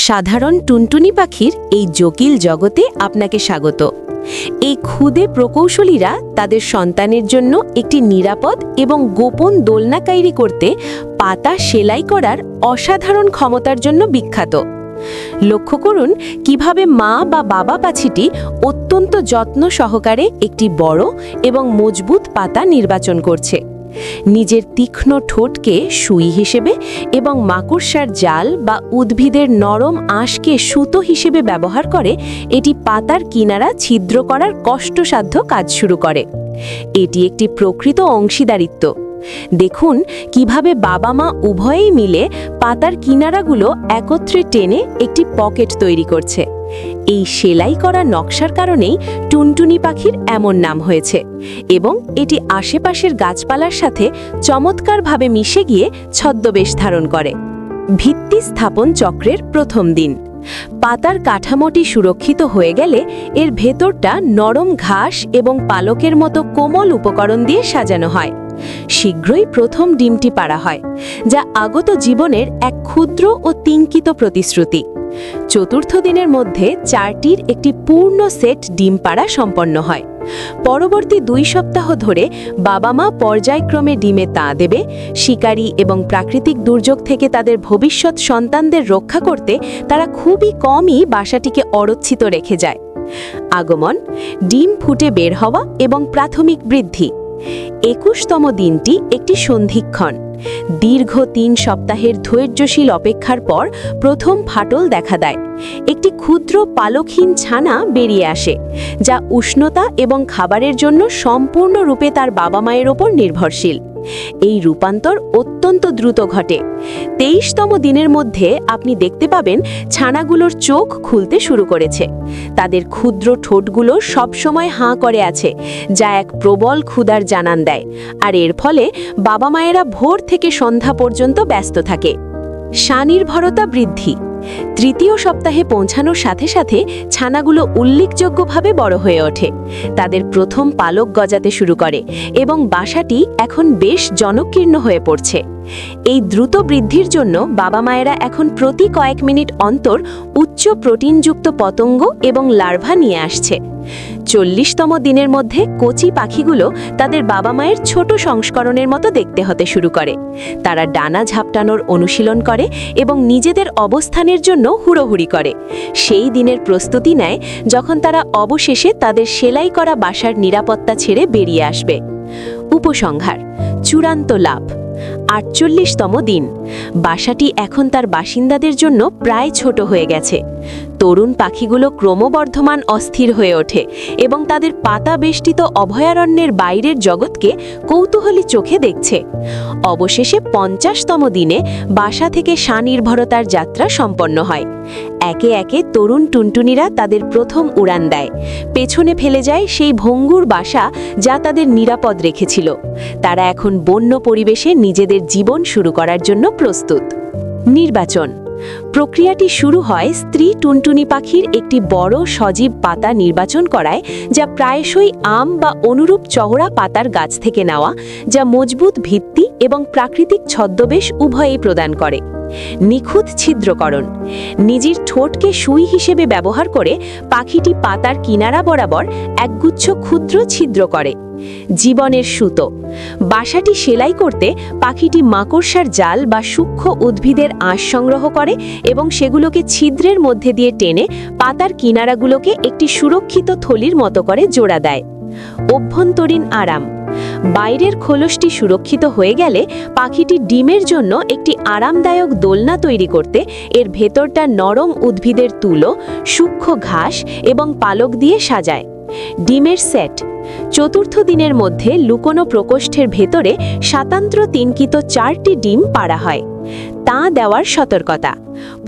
সাধারণ টুনটুনি পাখির এই জটিল জগতে আপনাকে স্বাগত। এই ক্ষুদে প্রকৌশলীরা তাদের সন্তানের জন্য একটি নিরাপদ এবং গোপন দোলনা তৈরি করতে পাতা সেলাই করার অসাধারণ ক্ষমতার জন্য বিখ্যাত। লক্ষ্য করুন কিভাবে মা বা বাবা পাখিটি অত্যন্ত যত্ন সহকারে একটি বড় এবং মজবুত পাতা নির্বাচন করছে। নিজের তীক্ষ্ণ ঠোঁটকে সুই হিসেবে এবং মাকড়সার জাল বা উদ্ভিদের নরম আঁশকে সুতো হিসেবে ব্যবহার করে এটি পাতার কিনারা ছিদ্র করার কষ্টসাধ্য কাজ শুরু করে। এটি একটি প্রকৃত অংশীদারিত্ব। দেখুন কিভাবে বাবা মা উভয়েই মিলে পাতার কিনারাগুলো একত্রে টেনে একটি পকেট তৈরি করছে। এই সেলাই করা নকশার কারণেই টুনটুনি পাখির এমন নাম হয়েছে এবং এটি আশেপাশের গাছপালার সাথে চমৎকারভাবে মিশে গিয়ে ছদ্মবেশ ধারণ করে। ভিত্তি স্থাপন চক্রের প্রথম দিন। পাতার কাঠামোটি সুরক্ষিত হয়ে গেলে এর ভেতরটা নরম ঘাস এবং পালকের মতো কোমল উপকরণ দিয়ে সাজানো হয়। শীঘ্রই প্রথম ডিমটি পাড়া হয়, যা আগত জীবনের এক ক্ষুদ্র ও তিঙ্কিত প্রতিশ্রুতি। চতুর্থ দিনের মধ্যে 4টির একটি পূর্ণ সেট ডিম পাড়া সম্পন্ন হয়। পরবর্তী 2 সপ্তাহ ধরে বাবা মা পর্যায়ক্রমে ডিমে তা দেবে। শিকারী এবং প্রাকৃতিক দুর্যোগ থেকে তাদের ভবিষ্যৎ সন্তানদের রক্ষা করতে তারা খুবই কমই বাসাটিকে অরক্ষিত রেখে যায়। আগমন, ডিম ফুটে বের হওয়া এবং প্রাথমিক বৃদ্ধি। 21তম দিনটি একটি সন্ধিক্ষণ। দীর্ঘ 3 সপ্তাহের ধৈর্যশীল অপেক্ষার পর প্রথম ফাটল দেখা দেয়। একটি ক্ষুদ্র পালকহীন ছানা বেরিয়ে আসে, যা উষ্ণতা এবং খাবারের জন্য সম্পূর্ণরূপে তার বাবা মায়ের ওপর নির্ভরশীল। এই রূপান্তর অত্যন্ত দ্রুত ঘটে। 23তম দিনের মধ্যে আপনি দেখতে পাবেন ছানাগুলোর চোখ খুলতে শুরু করেছে। তাদের ক্ষুদ্র ঠোঁটগুলো সবসময় হাঁ করে আছে, যা এক প্রবল ক্ষুধার জানান দেয়। আর এর ফলে বাবা মায়েরা ভোর থেকে সন্ধ্যা পর্যন্ত ব্যস্ত থাকে। স্বনির্ভরতা বৃদ্ধি। 3য় সপ্তাহে পৌঁছানোর সাথে সাথে ছানাগুলো উল্লেখযোগ্যভাবে বড় হয়ে ওঠে। তাদের প্রথম পালক গজাতে শুরু করে এবং বাসাটি এখন বেশ জনকীর্ণ হয়ে পড়ছে। এই দ্রুত বৃদ্ধির জন্য বাবা মায়েরা এখন প্রতি কয়েক মিনিট অন্তর উচ্চ প্রোটিনযুক্ত পতঙ্গ এবং লার্ভা নিয়ে আসছে। 40তম দিনের মধ্যে কচি পাখিগুলো তাদের বাবা মায়ের ছোট সংস্করণের মতো দেখতে হতে শুরু করে। তারা ডানা ঝাপটানোর অনুশীলন করে এবং নিজেদের অবস্থানের জন্য হুড়োহুড়ি করে। সেই দিনের প্রস্তুতি নেয় যখন তারা অবশেষে তাদের সেলাই করা বাসার নিরাপত্তা ছেড়ে বেরিয়ে আসবে। উপসংহার, চূড়ান্ত লাভ। 48তম দিন। বাসাটি এখন তার বাসিন্দাদের জন্য প্রায় ছোট হয়ে গেছে। তরুণ পাখিগুলো ক্রমবর্ধমান অস্থির হয়ে ওঠে এবং তাদের পাতা বেষ্টিত অভয়ারণ্যের বাইরের জগৎকে কৌতূহলী চোখে দেখছে। অবশেষে 50তম দিনে বাসা থেকে স্বনির্ভরতার যাত্রা সম্পন্ন হয়। একে একে তরুণ টুনটুনিরা তাদের প্রথম উড়ান দেয়। পেছনে ফেলে যায় সেই ভঙ্গুর বাসা যা তাদের নিরাপদ রেখেছিল। তারা এখন বন্য পরিবেশে নিজেদের জীবন শুরু করার জন্য প্রস্তুত। নির্বাচন। প্রক্রিয়াটি শুরু হয় স্ত্রী টুনটুনি পাখির একটি বড় সজীব পাতা নির্বাচন করায়, যা প্রায়শই আম বা অনুরূপ চওড়া পাতার গাছ থেকে নেওয়া, যা মজবুত ভিত্তি এবং প্রাকৃতিক ছদ্মবেশ উভয়ই প্রদান করে। নিখুঁত ছিদ্রকরণ। নিজের ঠোঁটকে সুই হিসেবে ব্যবহার করে পাখিটি পাতার কিনারা বরাবর একগুচ্ছ ক্ষুদ্র ছিদ্র করে। জীবনের সুতো। বাসাটি সেলাই করতে পাখিটি মাকড়সার জাল বা সূক্ষ্ম উদ্ভিদের আঁশ সংগ্রহ করে এবং সেগুলোকে ছিদ্রের মধ্যে দিয়ে টেনে পাতার কিনারাগুলোকে একটি সুরক্ষিত থলির মতো করে জোড়া দেয়। অভ্যন্তরীণ আরাম। বাইরের খোলসটি সুরক্ষিত হয়ে গেলে পাখিটি ডিমের জন্য একটি আরামদায়ক দোলনা তৈরি করতে এর ভেতরটা নরম উদ্ভিদের তুলো, সূক্ষ্ম ঘাস এবং পালক দিয়ে সাজায়। ডিমের সেট। 4র্থ দিনের মধ্যে লুকোনো প্রকোষ্ঠের ভেতরে স্বাতন্ত্র তিনকিত 4টি ডিম পাড়া হয়। তা দেওয়ার সতর্কতা।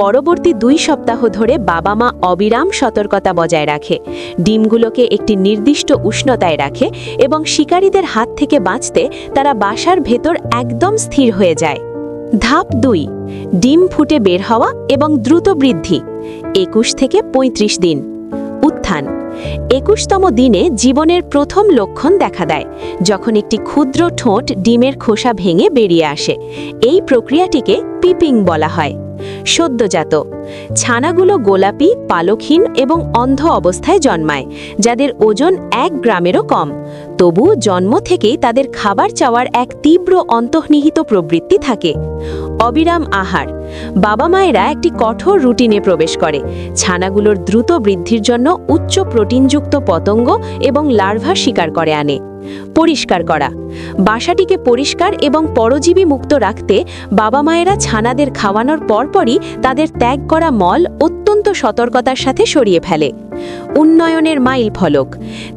পরবর্তী 2 সপ্তাহ ধরে বাবা মা অবিরাম সতর্কতা বজায় রাখে। ডিমগুলোকে একটি নির্দিষ্ট উষ্ণতায় রাখে এবং শিকারীদের হাত থেকে বাঁচতে তারা বাসার ভেতর একদম স্থির হয়ে যায়। ধাপ 2। ডিম ফুটে বের হওয়া এবং দ্রুত বৃদ্ধি। 21 থেকে 35 দিন। উত্থান। 21তম দিনে জীবনের প্রথম লক্ষণ দেখা দেয়, যখন একটি ক্ষুদ্র ঠোঁট ডিমের খোসা ভেঙে বেরিয়ে আসে। এই প্রক্রিয়াটিকে পিপিং বলা হয়। সদ্যজাত। ছানাগুলো গোলাপি, পালকহীন এবং অন্ধ অবস্থায় জন্মায়, যাদের ওজন 1 গ্রামেরও কম। তবু জন্ম থেকেই তাদের খাবার চাওয়ার এক তীব্র অন্তর্নিহিত প্রবৃত্তি থাকে। অবিরাম আহার। বাবা মায়েরা একটি কঠোর রুটিনে প্রবেশ করে। ছানাগুলোর দ্রুত বৃদ্ধির জন্য উচ্চ প্রোটিনযুক্ত পতঙ্গ এবং লার্ভা শিকার করে আনে। পরিষ্কার করা। বাসাটিকে পরিষ্কার এবং পরজীবী মুক্ত রাখতে বাবা মায়েরা ছানাদের খাওয়ানোর পরপরই তাদের ত্যাগ করা মল অত্যন্ত সতর্কতার সাথে সরিয়ে ফেলে। উন্নয়নের মাইল ফলক।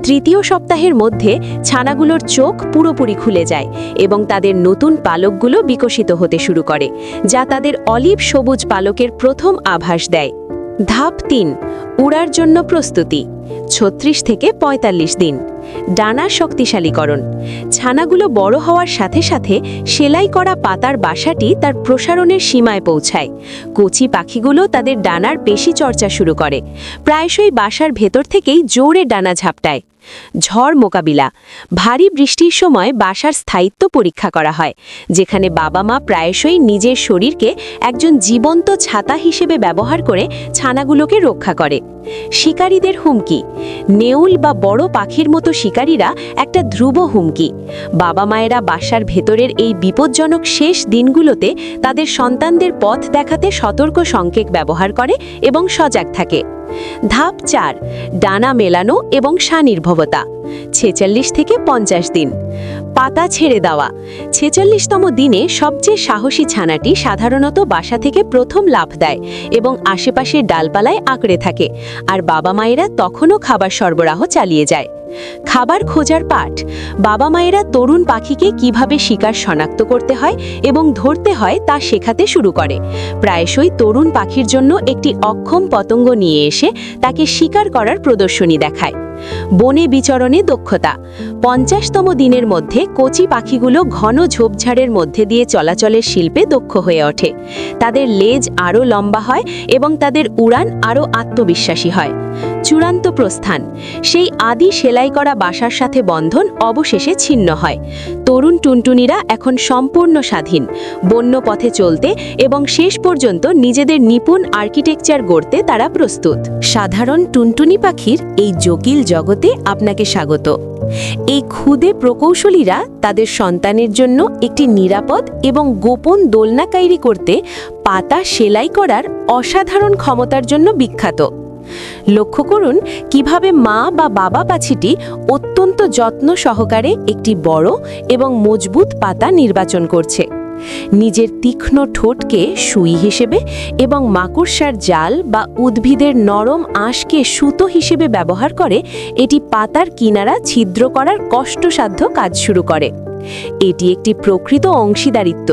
3য় সপ্তাহের মধ্যে ছানাগুলোর চোখ পুরোপুরি খুলে যায় এবং তাদের নতুন পালকগুলো বিকশিত হতে শুরু করে, যা তাদের অলিভ সবুজ পালকের প্রথম আভাস দেয়। ধাপ 3, উড়ার জন্য প্রস্তুতি। 36 থেকে 45 দিন। ডানা শক্তিশালীকরণ। ছানাগুলো বড় হওয়ার সাথে সাথে সেলাই করা পাতার বাসাটি তার প্রসারণের সীমায় পৌঁছায়। কচি পাখিগুলো তাদের ডানার পেশি চর্চা শুরু করে। প্রায়শই বাসার ভেতর থেকেই জোরে ডানা ঝাপটায়। ঝড় মোকাবিলা। ভারী বৃষ্টির সময় বাসার স্থায়িত্ব পরীক্ষা করা হয়, যেখানে বাবা মা প্রায়শই নিজের শরীরকে একজন জীবন্ত ছাতা হিসেবে ব্যবহার করে ছানাগুলোকে রক্ষা করে। শিকারীদের হুমকি। নেউল বা বড় পাখির মতো শিকারীরা একটা ধ্রুব হুমকি। বাবা মায়েরা বাসার ভেতরের এই বিপজ্জনক শেষ দিনগুলোতে তাদের সন্তানদের পথ দেখাতে সতর্ক সংকেত ব্যবহার করে এবং সজাগ থাকে। ধাপ 4, ডানা মেলানো এবং স্বনির্ভরতা। 46 থেকে 50 দিন। পাতা ছেড়ে দেওয়া। 46তম দিনে সবচেয়ে সাহসী ছানাটি সাধারণত বাসা থেকে প্রথম লাফ দেয় এবং আশেপাশের ডালপালায় আঁকড়ে থাকে, আর বাবা মায়েরা তখনও খাবার সরবরাহ চালিয়ে যায়। খাবার খোঁজার পাঠ। বাবা মায়েরা তরুণ পাখিকে কিভাবে শিকার শনাক্ত করতে হয় এবং ধরতে হয় তা শেখাতে শুরু করে। প্রায়শই তরুণ পাখির জন্য একটি অক্ষম পতঙ্গ নিয়ে এসে তাকে শিকার করার প্রদর্শনী দেখায়। বনে বিচরণে দক্ষতা। 50তম দিনের মধ্যে কচি পাখিগুলো ঘন ঝোপঝাড়ের মধ্যে দিয়ে চলাচলের শিল্পে দক্ষ হয়ে ওঠে। তাদের লেজ আরও লম্বা হয় এবং তাদের উড়ান আরও আত্মবিশ্বাসী হয়। চূড়ান্ত প্রস্থান। সেই আদি সেলাই করা বাসার সাথে বন্ধন অবশেষে ছিন্ন হয়। তরুণ টুনটুনিরা এখন সম্পূর্ণ স্বাধীন, বন্য পথে চলতে এবং শেষ পর্যন্ত নিজেদের নিপুণ আর্কিটেকচার গড়তে তারা প্রস্তুত। সাধারণ টুনটুনি পাখির এই জটিল জগতে আপনাকে স্বাগত। এই ক্ষুদে প্রকৌশলীরা তাদের সন্তানের জন্য একটি নিরাপদ এবং গোপন দোলনা তৈরি করতে পাতা সেলাই করার অসাধারণ ক্ষমতার জন্য বিখ্যাত। লক্ষ্য করুন কিভাবে মা বা বাবা পাখিটি অত্যন্ত যত্ন সহকারে একটি বড় এবং মজবুত পাতা নির্বাচন করছে। নিজের তীক্ষ্ণ ঠোঁটকে সুই হিসেবে এবং মাকড়সার জাল বা উদ্ভিদের নরম আঁশকে সুতো হিসেবে ব্যবহার করে এটি পাতার কিনারা ছিদ্র করার কষ্টসাধ্য কাজ শুরু করে। এটি একটি প্রকৃত অংশীদারিত্ব।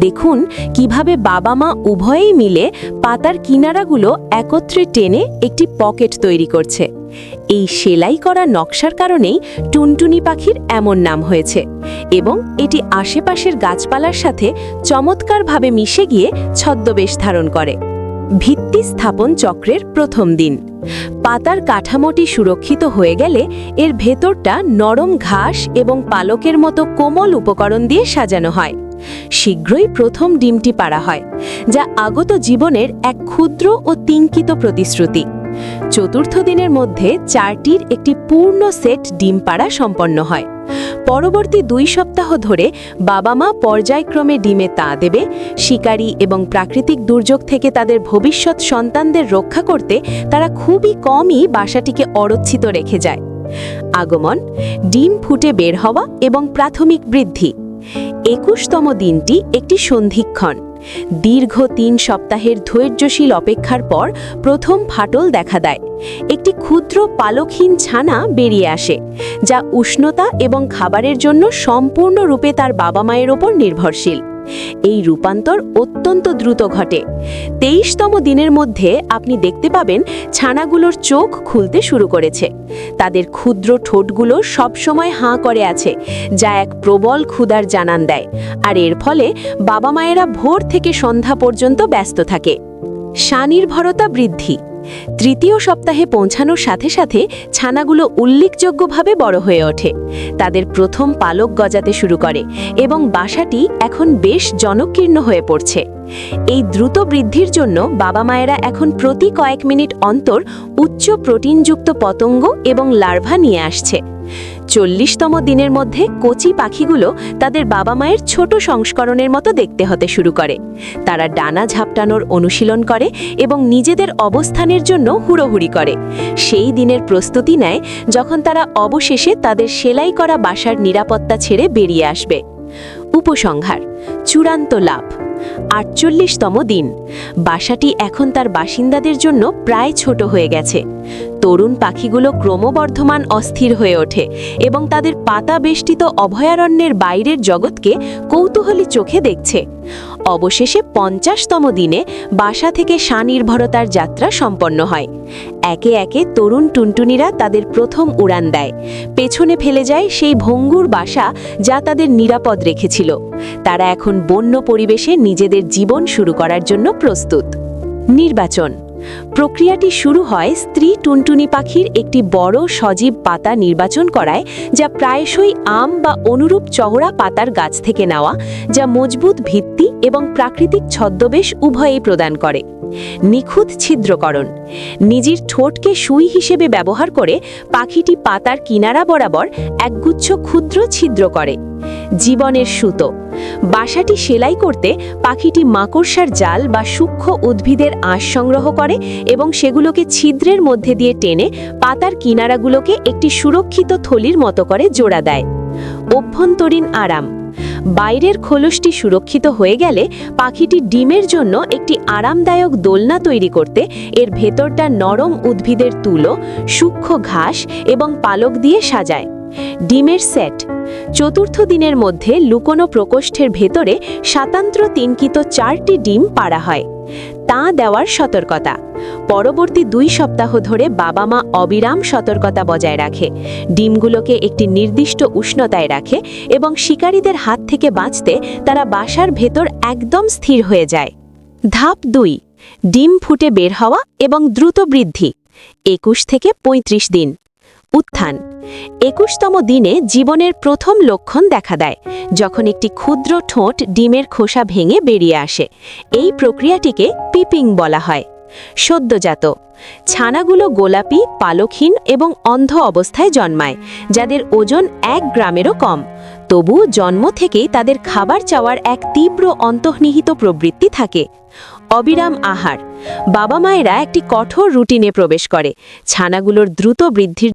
দেখুন কিভাবে বাবা মা উভয়েই মিলে পাতার কিনারাগুলো একত্রে টেনে একটি পকেট তৈরি করছে। এই সেলাই করা নকশার কারণেই টুনটুনি পাখির এমন নাম হয়েছে এবং এটি আশেপাশের গাছপালার সাথে চমৎকারভাবে মিশে গিয়ে ছদ্মবেশ ধারণ করে। ভিত্তি স্থাপন চক্রের প্রথম দিন। পাতার কাঠামোটি সুরক্ষিত হয়ে গেলে এর ভেতরটা নরম ঘাস এবং পালকের মতো কোমল উপকরণ দিয়ে সাজানো হয়। শীঘ্রই প্রথম ডিমটি পাড়া হয়, যা আগত জীবনের এক ক্ষুদ্র ও তিঙ্কিত প্রতিশ্রুতি। চতুর্থ দিনের মধ্যে 4টির একটি পূর্ণ সেট ডিম পাড়া সম্পন্ন হয়। পরবর্তী 2 সপ্তাহ ধরে বাবা মা পর্যায়ক্রমে ডিমে তা দেবে। শিকারী এবং প্রাকৃতিক দুর্যোগ থেকে তাদের ভবিষ্যৎ সন্তানদের রক্ষা করতে তারা খুবই কমই বাসাটিকে অরক্ষিত রেখে যায়। আগমন, ডিম ফুটে বের হওয়া এবং প্রাথমিক বৃদ্ধি। 21তম দিনটি একটি সন্ধিক্ষণ। দীর্ঘ 3 সপ্তাহের ধৈর্যশীল অপেক্ষার পর প্রথম ফাটল দেখা দেয়। একটি ক্ষুদ্র পালকহীন ছানা বেরিয়ে আসে, যা উষ্ণতা এবং খাবারের জন্য সম্পূর্ণরূপে তার বাবা মায়ের ওপর নির্ভরশীল। এই রূপান্তর অত্যন্ত দ্রুত ঘটে। 23তম দিনের মধ্যে আপনি দেখতে পাবেন ছানাগুলোর চোখ খুলতে শুরু করেছে। তাদের ক্ষুদ্র ঠোঁটগুলো সবসময় হাঁ করে আছে, যা এক প্রবল ক্ষুধার জানান দেয়, আর এর ফলে বাবা মায়েরা ভোর থেকে সন্ধ্যা পর্যন্ত ব্যস্ত থাকে। স্বনির্ভরতা বৃদ্ধি। 3য় সপ্তাহে পৌঁছানোর সাথে সাথে ছানাগুলো উল্লেখযোগ্যভাবে বড় হয়ে ওঠে। তাদের প্রথম পালক গজাতে শুরু করে এবং বাসাটি এখন বেশ জনকীর্ণ হয়ে পড়ছে। এই দ্রুত বৃদ্ধির জন্য বাবা মায়েরা এখন প্রতি কয়েক মিনিট অন্তর উচ্চ প্রোটিনযুক্ত পতঙ্গ এবং লার্ভা নিয়ে আসছে। 40তম দিনের মধ্যে কচি পাখিগুলো তাদের বাবা মায়ের ছোট সংস্করণের মতো দেখতে হতে শুরু করে। তারা ডানা ঝাপটানোর অনুশীলন করে এবং নিজেদের অবস্থানের জন্য হুড়োহুড়ি করে। সেই দিনের প্রস্তুতি নেয় যখন তারা অবশেষে তাদের সেলাই করা বাসার নিরাপত্তা ছেড়ে বেরিয়ে আসবে। উপসংহার, চূড়ান্ত লাভ। 48তম দিন। বাসাটি এখন তার বাসিন্দাদের জন্য প্রায় ছোট হয়ে গেছে। তরুণ পাখিগুলো ক্রমবর্ধমান অস্থির হয়ে ওঠে এবং তাদের পাতা বেষ্টিত অভয়ারণ্যের বাইরের জগৎকে কৌতূহলী চোখে দেখছে। অবশেষে 50তম দিনে বাসা থেকে স্বনির্ভরতার যাত্রা সম্পন্ন হয়। একে একে তরুণ টুনটুনিরা তাদের প্রথম উড়ান দেয়। পেছনে ফেলে যায় সেই ভঙ্গুর বাসা যা তাদের নিরাপদ রেখেছিল। তারা এখন বন্য পরিবেশে নিজেদের জীবন শুরু করার জন্য প্রস্তুত। নির্বাচন। প্রক্রিয়াটি শুরু হয় স্ত্রী টুনটুনি পাখির একটি বড় সজীব পাতা নির্বাচন করায়, যা প্রায়শই আম বা অনুরূপ চওড়া পাতার গাছ থেকে নেওয়া, যা মজবুত ভিত্তি এবং প্রাকৃতিক ছদ্মবেশ উভয়ই প্রদান করে। নিখুঁত ছিদ্রকরণ। নিজের ঠোঁটকে সুই হিসেবে ব্যবহার করে পাখিটি পাতার কিনারা বরাবর একগুচ্ছ ক্ষুদ্র ছিদ্র করে। জীবনের সুতো। বাসাটি সেলাই করতে পাখিটি মাকড়সার জাল বা সূক্ষ্ম উদ্ভিদের আঁশ সংগ্রহ করে এবং সেগুলোকে ছিদ্রের মধ্যে দিয়ে টেনে পাতার কিনারাগুলোকে একটি সুরক্ষিত থলির মতো করে জোড়া দেয়। অভ্যন্তরীণ আরাম। বাইরের খোলসটি সুরক্ষিত হয়ে গেলে পাখিটি ডিমের জন্য একটি আরামদায়ক দোলনা তৈরি করতে এর ভেতরটা নরম উদ্ভিদের তুলো, সূক্ষ্ম ঘাস এবং পালক দিয়ে সাজায়। ডিমের সেট। চতুর্থ দিনের মধ্যে লুকোনো প্রকোষ্ঠের ভেতরে স্বাতন্ত্র তিনকিত 4টি ডিম পাড়া হয়। তা দেওয়ার সতর্কতা। পরবর্তী 2 সপ্তাহ ধরে বাবা মা অবিরাম সতর্কতা বজায় রাখে, ডিমগুলোকে একটি নির্দিষ্ট উষ্ণতায় রাখে এবং শিকারীদের হাত থেকে বাঁচতে তারা বাসার ভেতর একদম স্থির হয়ে যায়। ধাপ 2। ডিম ফুটে বের হওয়া এবং দ্রুত বৃদ্ধি। 21 থেকে 35 দিন। উত্থান। 21তম দিনে জীবনের প্রথম লক্ষণ দেখা দেয়, যখন একটি ক্ষুদ্র ঠোঁট ডিমের খোসা ভেঙে বেরিয়ে আসে। এই প্রক্রিয়াটিকে পিপিং বলা হয়। সদ্যজাত। ছানাগুলো গোলাপি, পালকহীন এবং অন্ধ অবস্থায় জন্মায়, যাদের ওজন 1 গ্রামেরও কম। তবু জন্ম থেকেই তাদের খাবার চাওয়ার এক তীব্র অন্তর্নিহিত প্রবৃত্তি থাকে। অবিরাম আহার। বাবা মায়েরা একটি কঠোর রুটিনে প্রবেশ করে। ছানাগুলোর দ্রুত বৃদ্ধির